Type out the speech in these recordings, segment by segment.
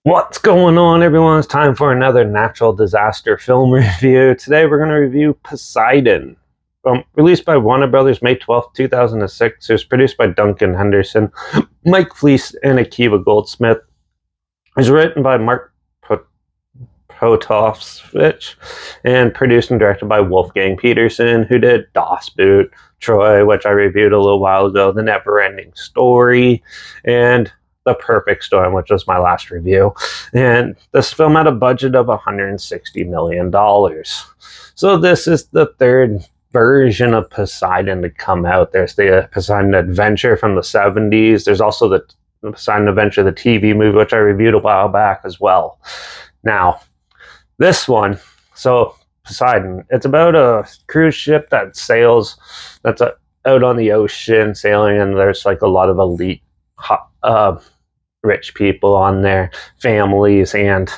What's going on, everyone? It's time for another natural disaster film review. Today we're going to review Poseidon. Released by Warner Brothers May 12th, 2006. It was produced by Duncan Henderson, Mike Fleece, and Akiva Goldsmith. It was written by Mark Potovsvich and produced and directed by Wolfgang Peterson, who did Das Boot, Troy, which I reviewed a little while ago, The Never-Ending Story, and The Perfect Storm, which was my last review. And this film had a budget of $160 million. So this is the third version of Poseidon to come out. There's the Poseidon Adventure from the 70s. There's also the Poseidon Adventure, the TV movie, which I reviewed a while back as well. Now, this one, so Poseidon, it's about a cruise ship that sails, that's out on the ocean sailing, and there's like a lot of elite rich people on there, families and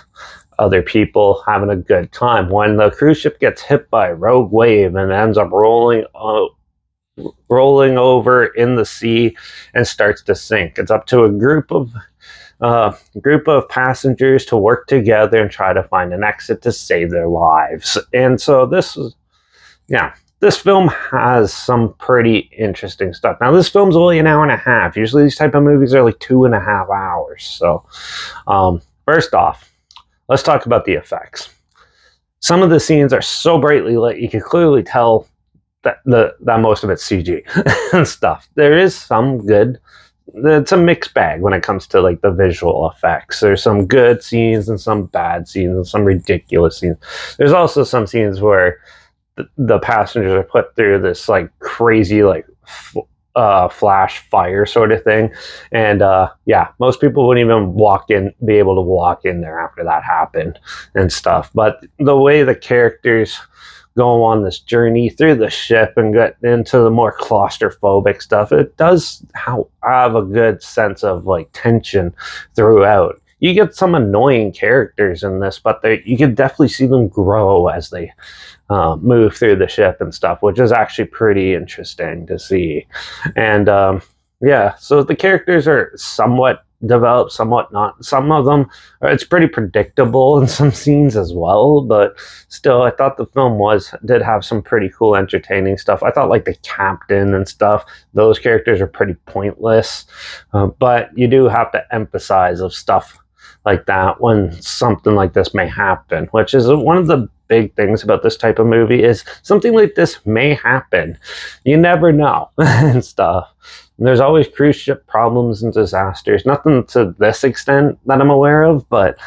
other people having a good time. When the cruise ship gets hit by a rogue wave and ends up rolling over in the sea and starts to sink, it's up to a group of passengers to work together and try to find an exit to save their lives. And so this film has some pretty interesting stuff. Now, this film's only an hour and a half. Usually these type of movies are like 2.5 hours. So first off, let's talk about the effects. Some of the scenes are so brightly lit, you can clearly tell that most of it's CG and stuff. There is some good. It's a mixed bag when it comes to like the visual effects. There's some good scenes and some bad scenes and some ridiculous scenes. There's also some scenes where the passengers are put through this like crazy like flash fire sort of thing, and most people wouldn't even be able to walk in there after that happened and stuff. But the way the characters go on this journey through the ship and get into the more claustrophobic stuff, it does have a good sense of like tension throughout. You get some annoying characters in this, but you can definitely see them grow as they move through the ship and stuff, which is actually pretty interesting to see. And so the characters are somewhat developed, somewhat not. Some of them, it's pretty predictable in some scenes as well, but still, I thought the film did have some pretty cool, entertaining stuff. I thought like the captain and stuff, those characters are pretty pointless, but you do have to emphasize of stuff like that when something like this may happen, which is one of the big things about this type of movie. Is something like this may happen. You never know and stuff. And there's always cruise ship problems and disasters. Nothing to this extent that I'm aware of, but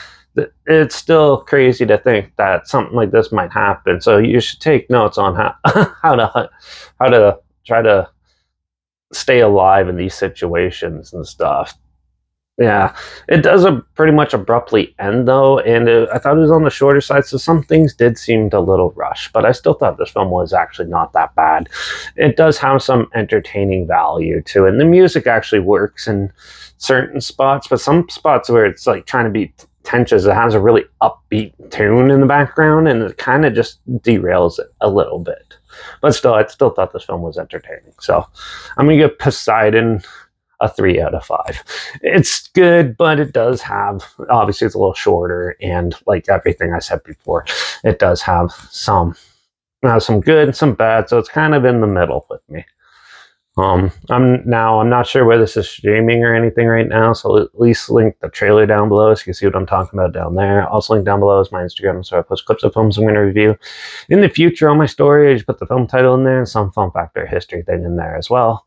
it's still crazy to think that something like this might happen. So you should take notes on how to try to stay alive in these situations and stuff. Yeah, it does pretty much abruptly end though, and I thought it was on the shorter side, so some things did seem a little rushed, but I still thought this film was actually not that bad. It does have some entertaining value to it, and the music actually works in certain spots, but some spots where it's like trying to be tensions, it has a really upbeat tune in the background, and it kind of just derails it a little bit. But still, I still thought this film was entertaining. So I'm gonna give Poseidon a 3 out of 5. It's good, but it does have, obviously it's a little shorter, and like everything I said before, it does have some good and some bad, so it's kind of in the middle with me. I'm not sure where this is streaming or anything right now, so at least link the trailer down below so you can see what I'm talking about down there. Also link down below is my Instagram, so I post clips of films I'm going to review in the future on my story. I just put the film title in there and some fun fact or history thing in there as well.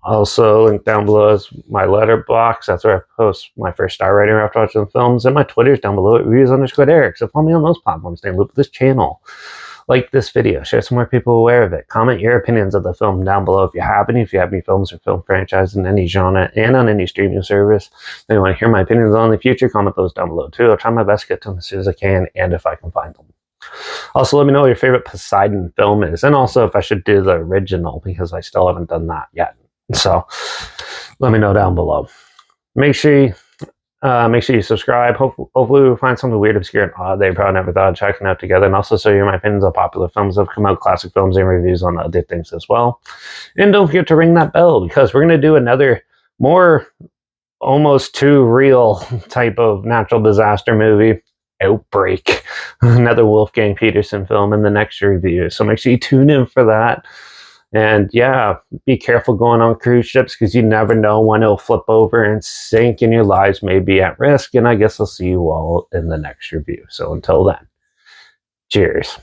Also, link down below is my Letterbox. That's where I post my first star rating after watching the films. And my Twitter's down below at reviews_Derek. So follow me on those platforms. Stay in loop with this channel. Like this video. Share some more people aware of it. Comment your opinions of the film down below if you have any. If you have any films or film franchises in any genre and on any streaming service that you want to hear my opinions on in the future, comment those down below too. I'll try my best to get to them as soon as I can and if I can find them. Also, let me know what your favorite Poseidon film is. And also if I should do the original, because I still haven't done that yet. So let me know down below. Make sure you subscribe. Hopefully we'll find something weird, obscure, and odd that you probably never thought of checking out together. And also show you my opinions on popular films that have come out, classic films, and reviews on other things as well. And don't forget to ring that bell, because we're going to do another more almost too real type of natural disaster movie, Outbreak, another Wolfgang Peterson film in the next review. So make sure you tune in for that. And yeah, be careful going on cruise ships because you never know when it'll flip over and sink and your lives may be at risk. And I guess I'll see you all in the next review. So until then, cheers.